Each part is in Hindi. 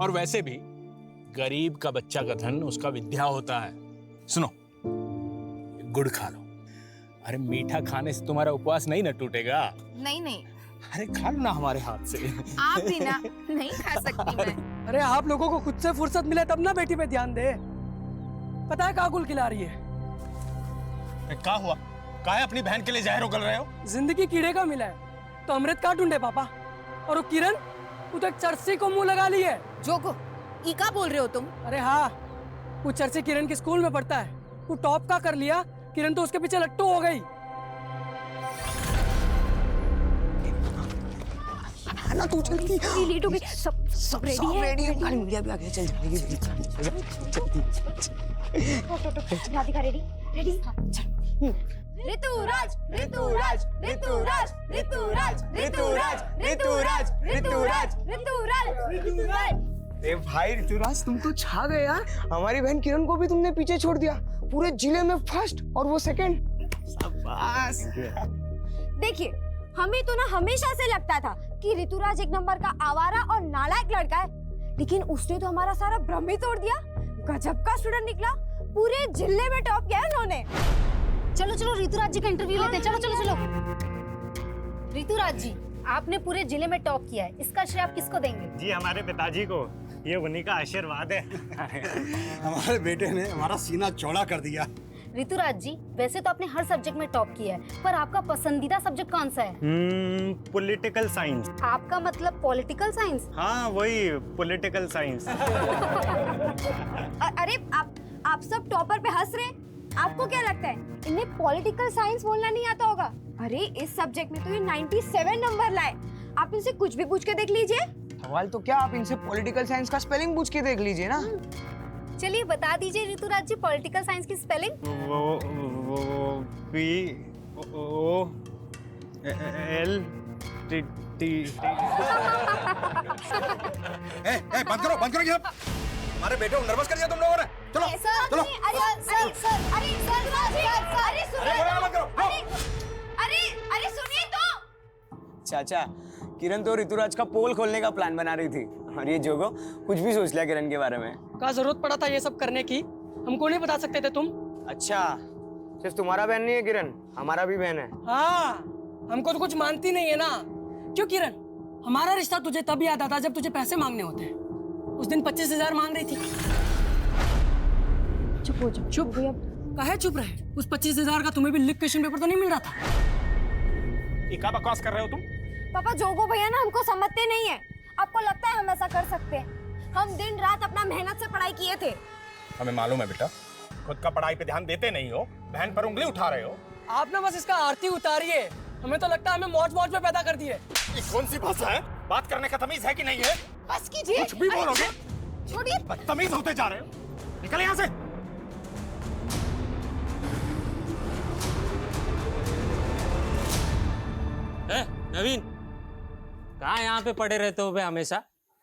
और वैसे भी गरीब का बच्चा का धन उसका विद्या होता है। सुनो, गुड़ खा लो। अरे मीठा खाने से तुम्हारा उपवास नहीं ना टूटेगा। नहीं नहीं, अरे खा लो ना हमारे हाथ से। आप भी ना, नहीं खा सकती मैं। अरे आप लोगों को खुद से फुर्सत मिले तब ना बेटी पे ध्यान दे। पता है काकुल खिला रही है। क्या हुआ? काहे अपनी बहन के लिए जहर उगल रहे हो? जिंदगी कीड़े का मिला है तो अमृत का ढूंढे पापा। और वो किरण, वो तो एक चरसी को मुंह लगा ली है। जोगो, ई का बोल रहे हो तुम? अरे हाँ, वो चरसी किरण के स्कूल में पढ़ता है। वो टॉप का कर लिया, किरण तो उसके पीछे लट्टू हो गई। ना तू जल्दी लेट हो गई। सब रेडी है। खाली मीडिया भी आ गया। चल राधिका रेडी रेडी। ऋतुराज ऋतुराज ऋतुराज ऋतुराज ऋतुराज ऋतुराज ऋतुराज ऋतुराज ऋतुराज। ए भाई ऋतुराज, तुम तो छा गए यार। हमारी बहन किरण को भी तुमने पीछे छोड़ दिया। पूरे जिले में फर्स्ट और वो सेकंड। शाबाश। देखिए, हमें तो ना हमेशा से लगता था कि ऋतुराज एक नंबर का आवारा और नालायक लड़का है, लेकिन उसने तो हमारा सारा भ्रम ही तोड़ दिया। गजब का स्टूडेंट निकला, पूरे जिले में टॉप किया उन्होंने। चलो चलो ऋतुराज जी का इंटरव्यू लेते हैं। चलो चलो चलो। ऋतुराज जी, आपने पूरे जिले में टॉप किया है, इसका श्रेय आप किसको देंगे? जी हमारे पिताजी को, ये उन्हीं का आशीर्वाद है। हमारे बेटे ने हमारा सीना चौड़ा कर दिया। ऋतुराज जी, वैसे तो आपने हर सब्जेक्ट में टॉप किया है, पर आपका पसंदीदा सब्जेक्ट कौन सा है? Political science. आपका मतलब पॉलिटिकल साइंस? हाँ वही पॉलिटिकल साइंस। अरे आप सब टॉपर पे हंस रहे हैं। आपको क्या लगता है इन्हें पॉलिटिकल साइंस बोलना नहीं आता होगा? अरे इस सब्जेक्ट में तो ये 97 नंबर लाए। आप इनसे कुछ भी पूछ के देख लीजिए। सवाल तो क्या, आप इनसे पॉलिटिकल साइंस का स्पेलिंग पूछ के देख लीजिए ना। चलिए बता दीजिए ऋतुराज जी, पॉलिटिकल साइंस की स्पेलिंग। वो P O L T T। बंद करो ये सब। हमारे बेटे को नर्वस कर दिया तुम लोगों ने। चलो चलो। अरे सुनिए तो। चाचा, किरण तो ऋतुराज का पोल खोलने का प्लान बना रही थी और ये जोगो कुछ भी सोच लिया किरण के बारे में। का जरूरत पड़ा था ये सब करने की? हमको नहीं बता सकते थे तुम? अच्छा, सिर्फ तुम्हारा बहन नहीं है किरण, हमारा भी बहन है। हाँ, हमको तो कुछ मानती नहीं है ना। क्यों किरण, हमारा रिश्ता तुझे तब याद आता जब तुझे पैसे मांगने होते हैं। उस दिन 25,000 मांग रही थी। चुप हो जाओ। चुप भैया, काहे चुप रहे? उस 25,000 का तुम्हें भी लिख क्वेश्चन पेपर तो नहीं मिल रहा था? ये क्या बकवास कर रहे हो तुम? पापा, जोगो भैया ना हमको समझते नहीं है। आपको लगता है हम ऐसा कर सकते हैं? हम दिन रात अपना मेहनत से पढ़ाई किए थे। हमें मालूम है बेटा, खुद का पढ़ाई पे ध्यान देते नहीं हो, बहन पर उंगली उठा रहे हो। आप ना बस इसका आरती उतारिए। हमें तो लगता है हमें मौज मौज में पैदा कर दिए। ये कौन सी भाषा है? बात करने का तमीज है कि नहीं है? बस कीजिए। कुछ भी बोलोगे? छोड़िए। बदतमीज होते जा रहे हो। निकल यहाँ से। नवीन, कहाँ यहाँ पे पड़े रहते हो बे हमेशा?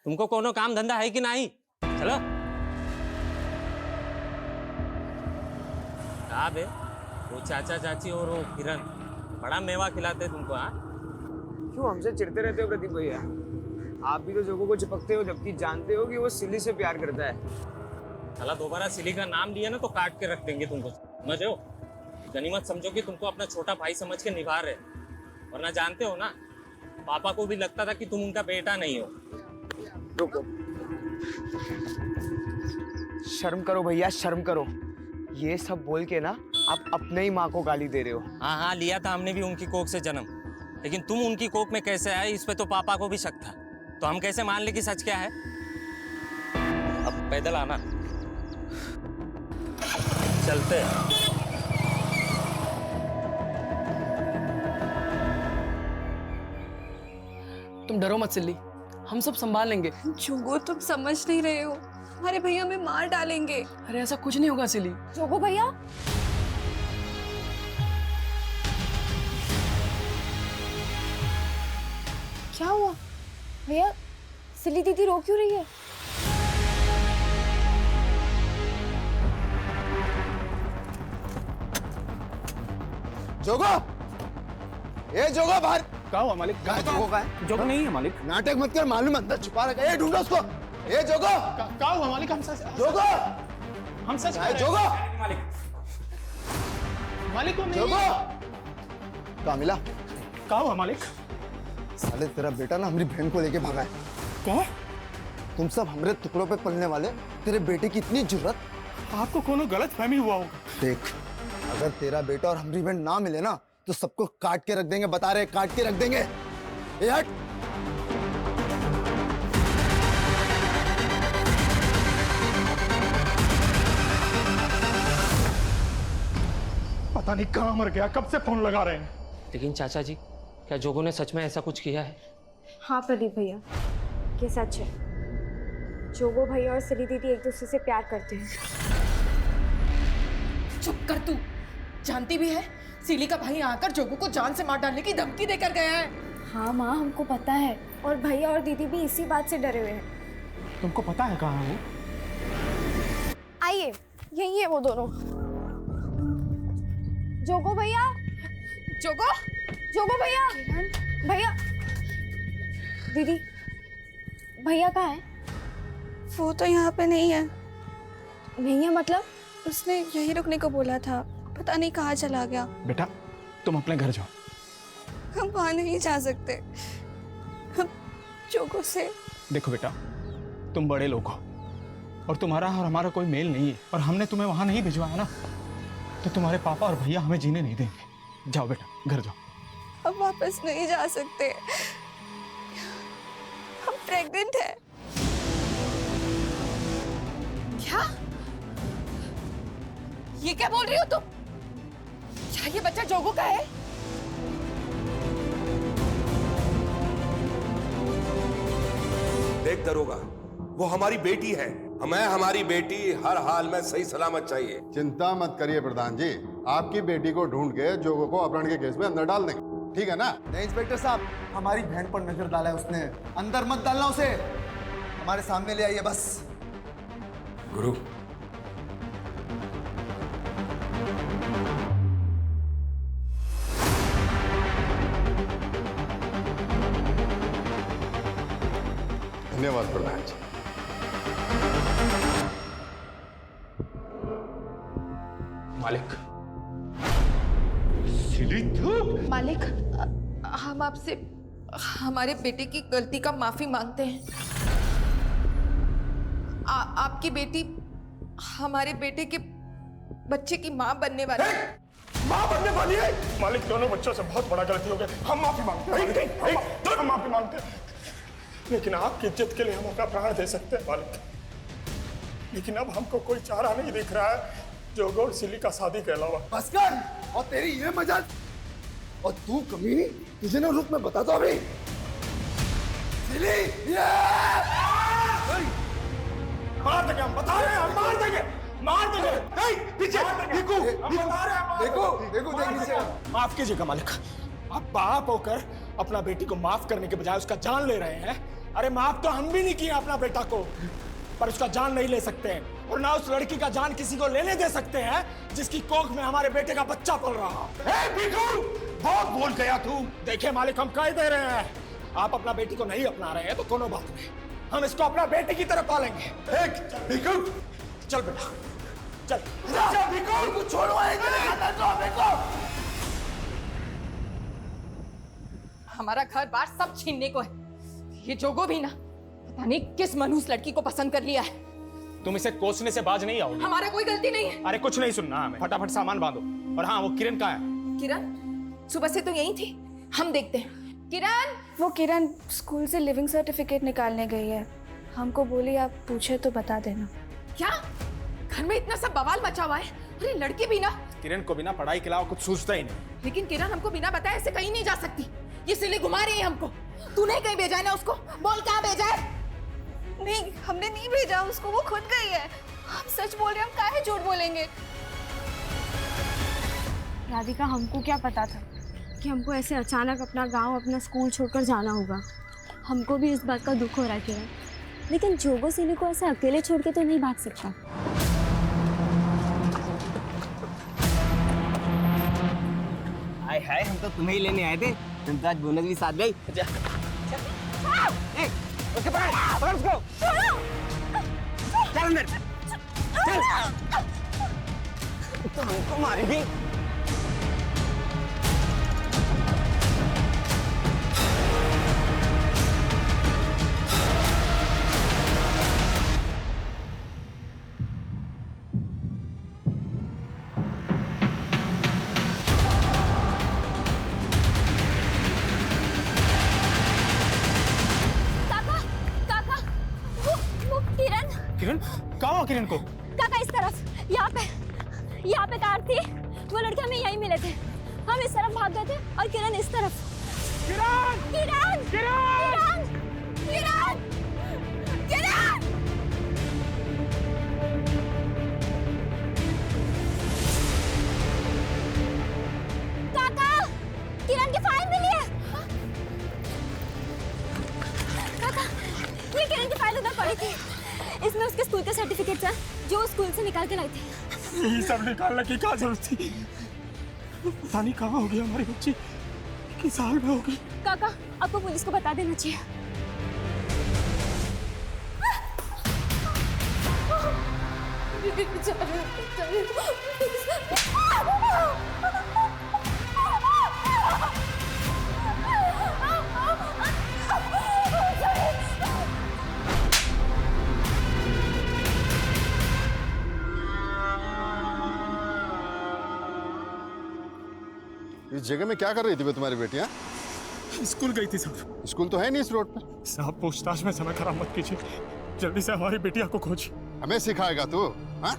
तुमको कोनो काम धंधा है कि नहीं? चलो। कहाँ बे वो चाचा चाची और वो किरण बड़ा मेवा खिलाते तुमको? हाँ, क्यों हमसे चिढ़ते रहते हो प्रदीप भैया? आप भी तो जोगो को चिपकते हो, जबकि जानते हो कि वो सिली से प्यार करता है। साला दोबारा सिली का नाम लिया ना तो काट के रख देंगे तुमको, समझ रहे हो? गनीमत समझो कि तुमको अपना छोटा भाई समझ के निभा रहे, वरना जानते हो ना, पापा को भी लगता था कि तुम उनका बेटा नहीं हो। रुको, शर्म करो भैया, शर्म करो। ये सब बोल के ना आप अपने ही माँ को गाली दे रहे हो। हाँ हाँ, लिया था हमने भी उनकी कोख से जन्म, लेकिन तुम उनकी कोख में कैसे आए इस पे तो पापा को भी शक था। तो हम कैसे मान ले कि सच क्या है? अब पैदल आना, चलते हैं। तुम डरो मत सिल्ली, हम सब संभाल लेंगे। जोगो, तुम समझ नहीं रहे हो, हमारे भैया हमें मार डालेंगे। अरे ऐसा कुछ नहीं होगा सिल्ली। जोगो भैया, क्या हुआ? भैया, सिली दीदी रो क्यों रही है? जोगो, ये जोगो बाहर। क्या हुआ मालिक? जोगो का है? जोगो नहीं है मालिक। नाटक मत कर, मालूम अंदर छुपा रखा है। ढूंढो उसको। ए जोगो का हुआ मालिक? हम सच जोगो हम सच ए जोगो मालिक को नहीं। जोगो कहाँ मिला? का हुआ मालिक? साले तेरा बेटा ना हमारी बहन को लेके भागा है। क्या? तुम सब हमरे टुकड़ों पे पलने वाले, तेरे बेटे की इतनी जुर्रत। आपको कोनो गलत फहमी हुआ होगा। देख, अगर तेरा बेटा और हमारी बहन ना मिले ना तो सबको काट के रख देंगे, बता रहे काट के रख देंगे। ए हट। पता नहीं कहाँ मर गया, कब से फोन लगा रहे हैं। लेकिन चाचा जी, क्या जोगो ने सच में ऐसा कुछ किया है? हाँ प्रदीप भैया, ये सच है। जोगो भैया और सिली दीदी एक दूसरे से प्यार करते हैं। चुप कर तू। जानती भी है सिली का भाई आकर जोगो को जान से मार डालने की धमकी देकर गया है। हाँ माँ, हमको पता है, और भैया और दीदी भी इसी बात से डरे हुए हैं। तुमको पता है कहाँ है वो? आइए, यही है वो दोनों। जोगो भैया, जोगो, जोगो भैया, भैया, दीदी, भैया कहाँ है? वो तो यहाँ पे नहीं है। नहीं है मतलब? उसने यहीं रुकने को बोला था, पता नहीं कहाँ चला गया। बेटा तुम अपने घर जाओ। हम वहाँ नहीं जा सकते। हम जोगो से। देखो बेटा, तुम बड़े लोग हो और तुम्हारा और हमारा कोई मेल नहीं है, और हमने तुम्हें वहां नहीं भिजवाया ना, तो तुम्हारे पापा और भैया हमें जीने नहीं देंगे। जाओ बेटा, घर जाओ। हम वापस नहीं जा सकते। हम प्रेग्नेंट हैं। क्या? ये क्या बोल रही हो तुम? क्या ये बच्चा जोगो का है? देख दरोगा, वो हमारी बेटी है। हमें हमारी बेटी हर हाल में सही सलामत चाहिए। चिंता मत करिए प्रधान जी, आपकी बेटी को ढूंढ के जोगो को अपहरण के केस में अंदर डाल देंगे, ठीक है ना? नहीं इंस्पेक्टर साहब, हमारी बहन पर नजर डाला है उसने, अंदर मत डालना उसे, हमारे सामने ले आइए बस। गुरु, धन्यवाद प्रधान जी। मालिक, मालिक, हम आपसे हमारे बेटे की गलती का माफी मांगते हैं। आपकी बेटी हमारे बेटे के बच्चे की माँ बनने वाली है। माँ बनने वाली है? मालिक, दोनों बच्चों से बहुत बड़ा गलती हो गया, हम माफी मांगते हैं। हम माफी मांगते हैं, लेकिन आपकी इज्जत के लिए हम अपना प्राण दे सकते हैं मालिक। लेकिन अब हमको कोई चारा नहीं दिख रहा है जोगो और सिली का शादी के अलावा। बस कर, और तेरी ये मजाक, और तू कमीनी, तुझे ना रुक मैं बताता हूँ अभी। सिली, मार देंगे, हम बता रहे हैं, हम मार देंगे, मार देंगे। पीछे देखो, देखो देखो देख नीचे। माफ कीजिएगा मालिक, आप बाप होकर अपना बेटी को माफ करने के बजाय उसका जान ले रहे हैं। अरे माफ तो हम भी नहीं किए अपना बेटा को, पर उसका जान नहीं ले सकते हैं, और ना उस लड़की का जान किसी को लेने दे सकते हैं जिसकी कोख में हमारे बेटे का बच्चा पल रहा। बहुत बोल गया तू। देखिए मालिक, हम कह दे रहे हैं, आप अपना बेटी को नहीं अपना रहे हैं तो कोनो बात नहीं, हम इसको अपना बेटे की तरह पालेंगे। चल बेटा, चल। छोड़ो, हमारा घर बार सब छीनने को है। ये जोगो भी ना पता नहीं किस मनहूस लड़की को पसंद कर लिया है। तुम इसे कोसने से बाज नहीं आओगे। हमारा कोई गलती नहीं है। अरे कुछ नहीं सुनना हमें, फटाफट सामान बांधो। और हाँ, वो किरण कहाँ है? किरण सुबह से तो यही थी, हम देखते हैं। किरण, वो किरण स्कूल से लिविंग सर्टिफिकेट निकालने गई है। हमको बोली आप पूछे तो बता देना। क्या घर में इतना सब बवाल मचा हुआ है? अरे लड़की भी ना, किरण को बिना पढ़ाई के अलावा कुछ सूझता ही नहीं। लेकिन किरण हमको बिना बताए ऐसे कहीं नहीं जा सकती। ये सिली घुमा रही है हमको। तूने कहीं भेजा है ना उसको? बोल कहाँ भेजा है? नहीं, हमने नहीं भेजा उसको, वो खुद गई है। हम सच बोल रहे हैं, हम काहे झूठ बोलेंगे? राधिका, हमको क्या पता था कि हमको ऐसे अचानक अपना गांव, अपना स्कूल छोड़कर जाना होगा। हमको भी इस बात का दुख हो रहा है किरण, लेकिन जोगो सिली को ऐसे अकेले छोड़ के तो नहीं भाग सकता। हाय हाय, हम तो तुम्हें ही लेने आए थे। तुम तो आज बोनस भी साथ गई। छोड़ो! अंदर। चल। तो हमको मारेगी। किरण, कहाँ हो किरण को? काका इस तरफ, यहाँ पे कार थी। वो लड़के हमें यहीं मिले थे। हम इस तरफ भाग गए थे और किरण इस तरफ। किरण! किरण! किरण! किरण! किरण! काका, किरण की फाइल मिली है। काका, ये किरण की फाइल उधर पड़ी थी। इसमें उसके स्कूल के सर्टिफिकेट्स हैं जो वो स्कूल से निकाल के लाई थी। ये सब निकालने की क्या जरूरत थी? पता नहीं कहाँ होगी हमारी बच्ची, किस हाल में होगी। काका, आपको पुलिस को बता देना चाहिए। इस जगह में क्या कर रही थी वे तुम्हारी बेटियां? स्कूल गई थी साहब। स्कूल तो है नहीं इस रोड पे। साहब पूछताछ में समय खराब मत कीजिए, जल्दी से हमारी बिटिया को खोज। हमें सिखाएगा तू? हाँ,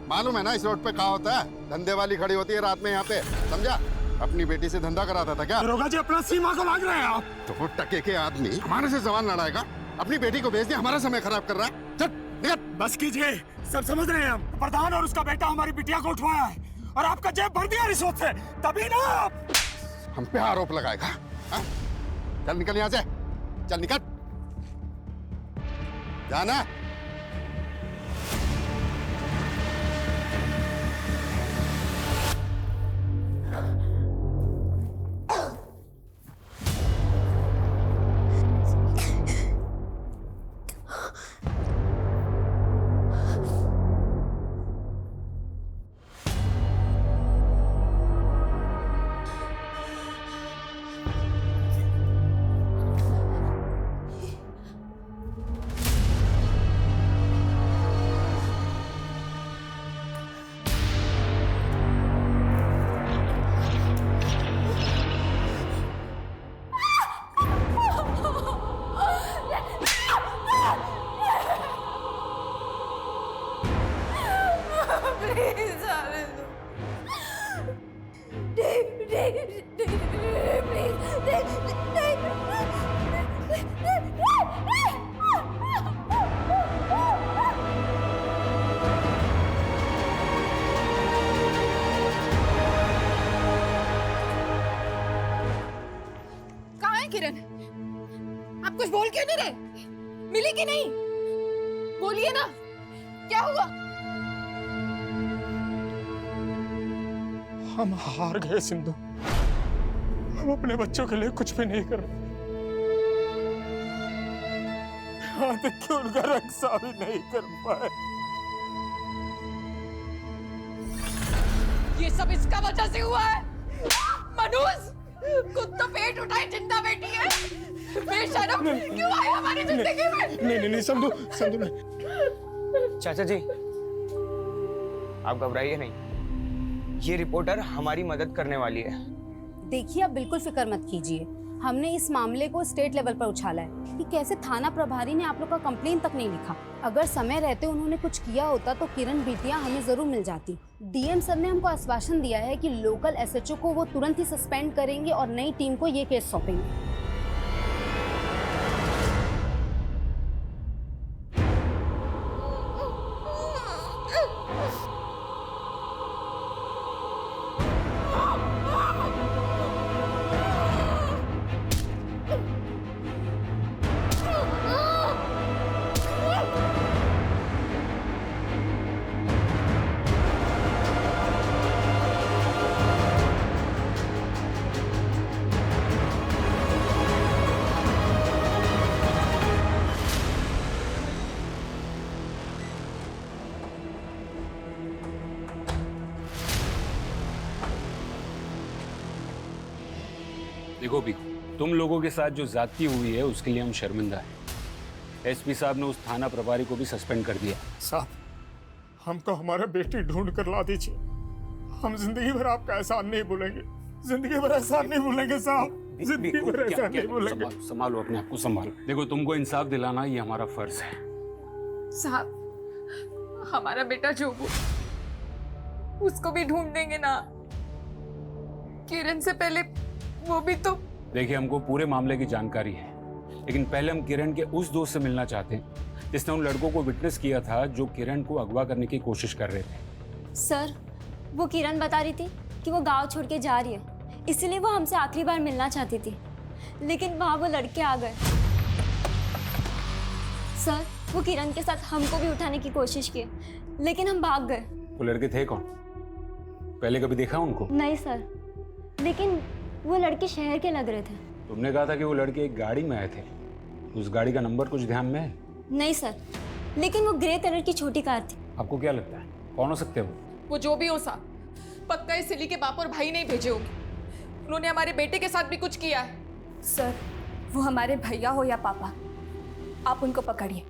मालूम है ना इस रोड पे क्या होता है? धंधे वाली खड़ी होती है रात में यहाँ पे, समझा? अपनी बेटी से धंधा कराता था क्या? दरोगा जी अपना सीमा को लाग रहे हैं आप। तो वो टके के आदमी हमारे से सवाल लड़ाएगा? अपनी बेटी को भेज दिया, हमारा समय खराब कर रहा है। चल निकल। बस कीजिए, सब समझ रहे हैं हम। प्रधान और उसका बेटा हमारी बिटिया को उठवाया है और आपका जेब भर दिया रिश्वत से, तभी ना आप हम पे आरोप लगाएगा। हाँ? चल निकल यहाँ से, चल निकल, जाना। किरण, आप कुछ बोल क्यों नहीं रहे? मिली कि नहीं? बोलिए ना, क्या हुआ? हम हार गए सिंधु, हम अपने बच्चों के लिए कुछ भी नहीं कर रहे। यहाँ तक कि उनका रक्षा भी नहीं कर पाए। ये सब इसका वजह से हुआ है। मनोज, खुद तो पेट उठाए जिंदा बैठी है, बेशरम क्यों आए हमारी जिंदगी में? नहीं संधू, संधू नहीं। चाचा जी, आप घबराइए नहीं, ये रिपोर्टर हमारी मदद करने वाली है। देखिए, आप बिल्कुल फिक्र मत कीजिए। हमने इस मामले को स्टेट लेवल पर उछाला है कि कैसे थाना प्रभारी ने आप लोग का कंप्लेन तक नहीं लिखा। अगर समय रहते उन्होंने कुछ किया होता तो किरण बिटिया हमें जरूर मिल जाती। डीएम सर ने हमको आश्वासन दिया है कि लोकल एसएचओ को वो तुरंत ही सस्पेंड करेंगे और नई टीम को ये केस सौंपेंगे। देखो भी, तुम लोगों के साथ जो ज्यादती हुई है उसके लिए हम शर्मिंदा हैं। एसपी साहब ने उस थाना प्रभारी को भी सस्पेंड कर दिया। साहब, हमको हमारा बेटी ढूंढ कर ला दीजिए। हम जिंदगी भर आपका एहसान नहीं भूलेंगे, जिंदगी भर एहसान नहीं भूलेंगे साहब, जिंदगी भर एहसान नहीं भूलेंगे। संभालो अपने आप को, संभालो। देखो, तुमको इंसाफ दिलाना ये हमारा फर्ज है। साहब, हमारा बेटा जोगू, उसको भी ढूंढ देंगे ना। किरण से पहले वो भी तो। देखिए, हमको पूरे मामले की जानकारी है, लेकिन पहले हम किरण के उस दोस्त से मिलना चाहते हैं जिसने उन लड़कों को विटनेस किया था जो किरण को अगवा करने की कोशिश कर रहे थे। सर, वो किरण बता रही थी कि वो गांव छोड़ के जा रही है, इसलिए वो हमसे आखिरी बार मिलना चाहती थी, लेकिन वहाँ वो लड़के आ गए। सर, वो किरण के साथ हमको भी उठाने की कोशिश की, लेकिन हम भाग गए। वो लड़के थे कौन? पहले कभी देखा उनको? नहीं सर, लेकिन वो लड़के शहर के लग रहे थे। तुमने कहा था कि वो लड़के एक गाड़ी में आए थे, उस गाड़ी का नंबर कुछ ध्यान में है? नहीं सर, लेकिन वो ग्रे कलर की छोटी कार थी। आपको क्या लगता है कौन हो सकते हैं वो जो भी हो साहब, पक्का इस सिली के बाप और भाई नहीं भेजे होंगे। उन्होंने हमारे बेटे के साथ भी कुछ किया है। सर, वो हमारे भैया हो या पापा, आप उनको पकड़िए,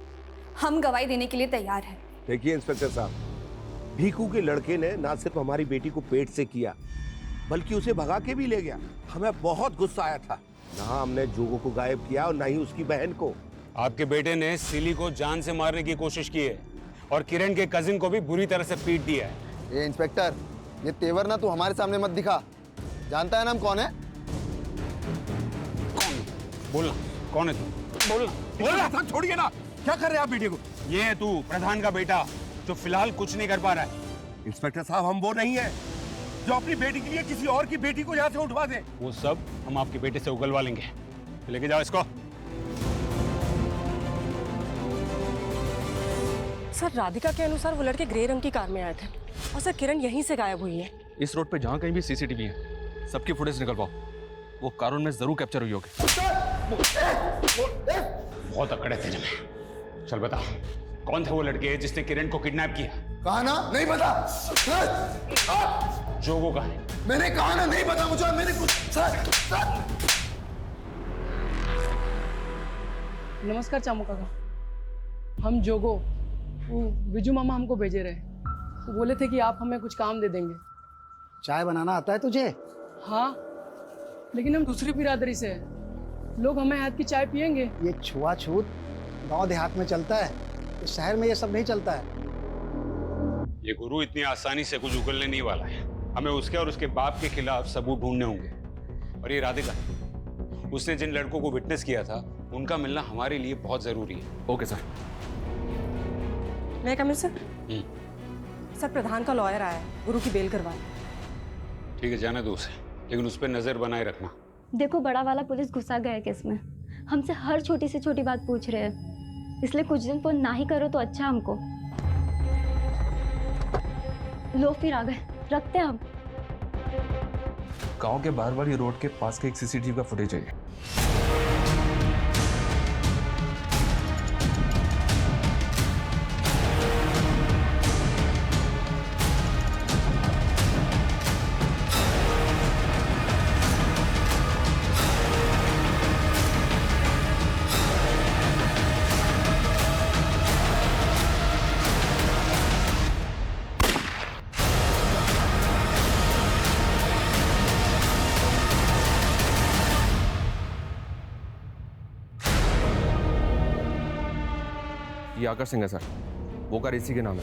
हम गवाही देने के लिए तैयार हैं। देखिए इंस्पेक्टर साहब, भीखू के लड़के ने ना सिर्फ हमारी बेटी को पेट से किया, बल्कि उसे भगा के भी ले गया। हमें बहुत गुस्सा आया था। ना हमने जोगो को गायब किया और ना ही उसकी बहन को। आपके बेटे ने सिली को जान से मारने की कोशिश की है और किरण के कजिन को भी बुरी तरह से पीट दिया है। ये इंस्पेक्टर, ये तेवर ना तू हमारे सामने मत दिखा। जानता है ना हम कौन है? बोलना, कौन है तू? बोलना। छोड़िए ना, क्या कर रहे हैं आप बेटे को? ये है तू, प्रधान का बेटा, जो फिलहाल कुछ नहीं कर पा रहा है। इंस्पेक्टर साहब, हम वो नहीं है जो अपनी बेटी के लिए किसी और की बेटी को यहाँ से उठवा दे। वो सब हम आपके बेटे से उगलवा लेंगे। लेके जाओ इसको। सर, राधिका के अनुसार वो लड़के ग्रे रंग की कार में आए थे और सर किरण यहीं से गायब हुई है। इस रोड पे जहाँ कहीं भी सीसीटीवी है, सबकी फुटेज निकलवाओ। वो कारून में जरूर कैप्चर हुई होगी। बहुत अकड़ है तेरे में। चल बता, कौन थे वो लड़के जिसने किरण को किडनैप किया? कहा ना नहीं पता। जोगो का है। मैंने कहा ना नहीं पता मुझे। मैंने कुछ नमस्कार चामू काका, हम जोगो, वो विजू मामा हमको भेजे रहे। वो बोले थे कि आप हमें कुछ काम दे देंगे। चाय बनाना आता है तुझे? हाँ, लेकिन हम दूसरी बिरादरी से हैं। लोग हमें हाथ की चाय पियेंगे। ये छुआछूत गांव देहात में चलता है, इस शहर में ये सब नहीं चलता है। ये गुरु इतनी आसानी से कुछ उगलने नहीं वाला है। हमें उसके और उसके बाप के खिलाफ सबूत ढूंढने होंगे। और ये राधिका, उसने जिन लड़कों को विटनेस किया था, उनका मिलना हमारे लिए बहुत जरूरी है। Okay sir. मैं कमिश्नर सर, प्रधान का लॉयर आया है, गुरु की बेल करवा। ठीक है, जाने दो उसे, लेकिन उस पर नजर बनाए रखना। देखो, बड़ा वाला पुलिस घुसा गया है केस में। हमसे हर छोटी से छोटी बात पूछ रहे हैं, इसलिए कुछ दिन फोन ना ही करो तो अच्छा हमको। लो, फिर आ गए, रखते हैं हम। गांव के बाहर वाली रोड के पास का एक सीसीटीवी का फुटेज है। ये आकाश सिंह है सर, वो कार इसी के नाम है।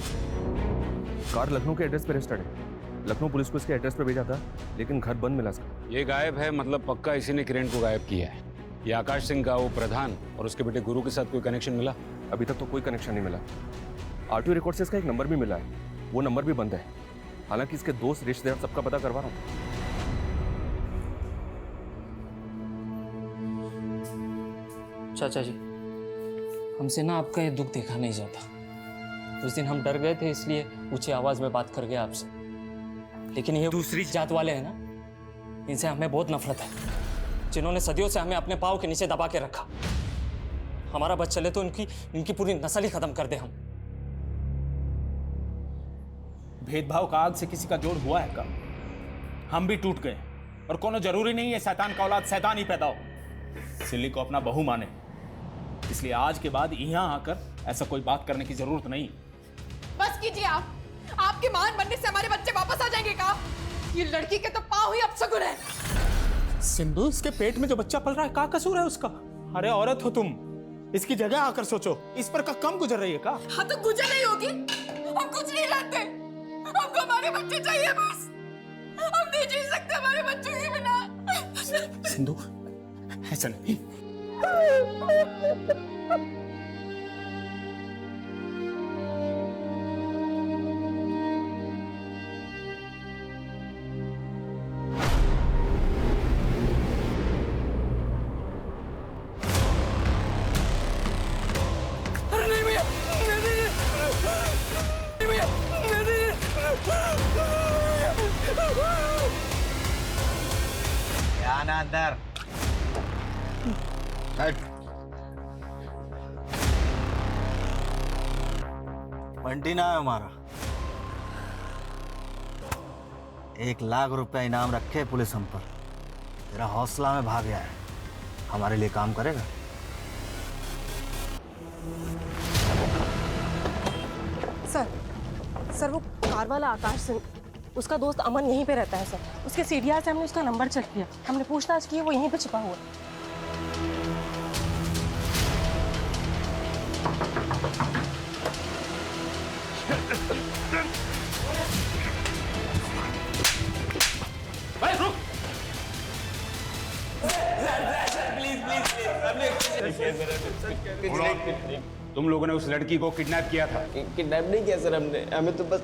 कार लखनऊ के एड्रेस पे रजिस्टर्ड है। लखनऊ पुलिस को इसके एड्रेस पे भेजा था, लेकिन घर बंद मिला इसका। ये गायब है, मतलब पक्का इसी ने किरण को गायब किया है। ये आकाश सिंह का वो प्रधान और उसके बेटे गुरु के साथ कोई कनेक्शन मिला? अभी तक तो कोई कनेक्शन नहीं मिला। आरटीओ रिकॉर्ड से इसका एक नंबर भी मिला है, वो नंबर भी बंद है। हालांकि इसके दोस्त रिश्तेदार सबका पता करवा रहा हूँ। चाचा जी, हमसे ना आपका ये दुख देखा नहीं जाता। उस दिन हम डर गए थे, इसलिए ऊंची आवाज में बात कर गए आपसे। लेकिन ये दूसरी जात वाले हैं ना, इनसे हमें बहुत नफरत है, जिन्होंने सदियों से हमें अपने पाँव के नीचे दबा के रखा। हमारा बस चले तो इनकी पूरी नस्ल ही खत्म कर दे हम। भेदभाव का आग से किसी का जोड़ हुआ है क्या? हम भी टूट गए, और कोनो जरूरी नहीं है शैतान का औलाद शैतान ही पैदा हो। सिल्ली को अपना बहू माने, इसलिए आज के बाद यहाँ आकर ऐसा कोई बात करने की जरूरत नहीं। बस कीजिए आप। आपके मान बनने से हमारे बच्चे वापस आ जाएंगे क्या? ये लड़की के तो पाँव ही अपशगुन है। सिंधु, इसके पेट में जो बच्चा पल रहा है, क्या कसूर है उसका? अरे औरत हो तुम, इसकी जगह आकर सोचो। इस पर का कम गुजर रही है का? हाँ तो गुजर नहीं होगी। हम कुछ नहीं जानते, हमको हमारे बच्चे चाहिए बस। हम नहीं जी सकते हमारे बच्चों के बिना। सिंधु, ऐसा नहीं। आना अंदर। बंटी ना है हमारा। 1 लाख रुपया इनाम रखे पुलिस हम पर। तेरा हौसला में भाग गया है, हमारे लिए काम करेगा? सर वो कार वाला आकाश सिंह, उसका दोस्त अमन यहीं पे रहता है सर। उसके सीडीआर से हमने उसका नंबर चेक किया, हमने पूछताछ की, वो यहीं पे छिपा हुआ है। तुम लोगों ने उस लड़की को किडनैप किया था? किडनैप नहीं किया सर हमने, हमें तो बस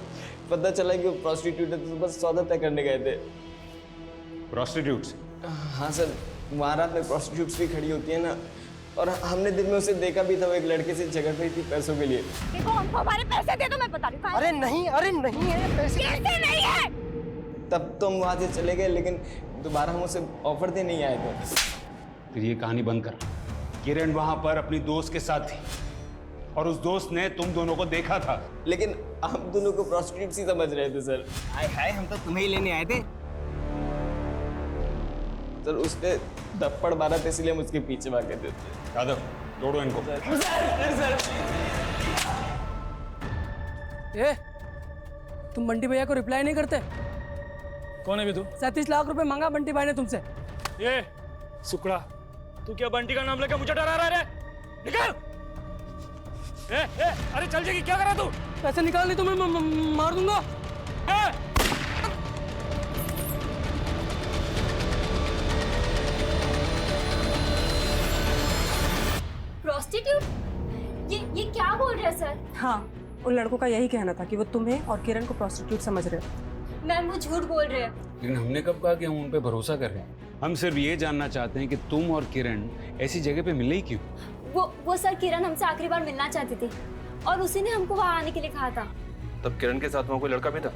पता चला कि वो प्रोस्टिट्यूट है, तो बस सौदा तय करने गए थे। प्रोस्टिट्यूट्स? हाँ सर, वहाँ रात में प्रोस्टिट्यूट्स भी खड़ी होती है ना, और हमने दिन में उसे देखा भी था, वो एक लड़के से झगड़ रही थी पैसों के लिए। देखो हमको हमारे पैसे दे दो, मैं बता रही हूँ। अरे नहीं है पैसे नहीं है। तब तो हम वहाँ से चले गए, लेकिन दोबारा हम उसे ऑफर दे नहीं आए थे। फिर ये कहानी बंद कर। किरण वहां पर अपनी दोस्त के साथ थी और उस दोस्त ने तुम दोनों को देखा था। लेकिन हम दोनों को प्रोस्टिट्यूट्स ही समझ रहे थे सर। हाय हम तो तुम्हें ही लेने आए थे। सर उसने थप्पड़ मारा था, इसलिए हम उसके पीछे भागे थे। यादव, तोड़ो इनको। ए, तुम बंटी भैया को रिप्लाई नहीं करते? कौन है भी तू? 37 लाख रुपए मांगा बंटी भाई ने तुमसे। ये सुकड़ा, तू क्या बंटी का नाम लेकर मुझे डरा रहा है? निकल! अरे चल जाएगी, क्या कर रहा तू? पैसे निकाल नहीं तो मैं मार दूंगा। प्रोस्टिट्यूट? ये क्या बोल रहे हैं सर? हाँ, उन लड़कों का यही कहना था कि वो तुम्हें और किरण को प्रोस्टिट्यूट समझ रहे हो। मैम वो झूठ बोल रहे हैं। लेकिन हमने कब कहा कि हम उन पे भरोसा कर रहे हैं? हम सिर्फ ये जानना चाहते हैं कि तुम और किरण ऐसी जगह पे मिले ही क्यों? वो सर, किरण हमसे आखिरी बार मिलना चाहती थी और उसी ने हमको वहाँ आने के लिए कहा था। तब किरण के साथ वहाँ कोई लड़का भी था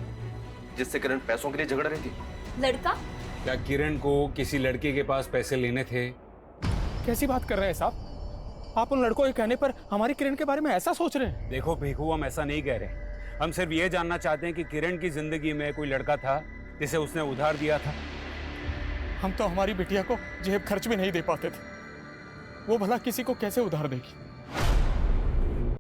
जिससे किरण पैसों के लिए झगड़ रही थी? लड़का? क्या किरण को किसी लड़के के पास पैसे लेने थे? कैसी बात कर रहे हैं साहब? आप उन लड़कों के कहने पर हमारी किरण के बारे में ऐसा सोच रहे हैं? देखो भीखू, हम ऐसा नहीं कह रहे। हम सिर्फ ये जानना चाहते हैं कि किरण की जिंदगी में कोई लड़का था जिसे उसने उधार दिया था। हम तो हमारी बिटिया को जेब खर्च भी नहीं दे पाते थे, वो भला किसी को कैसे उधार देगी?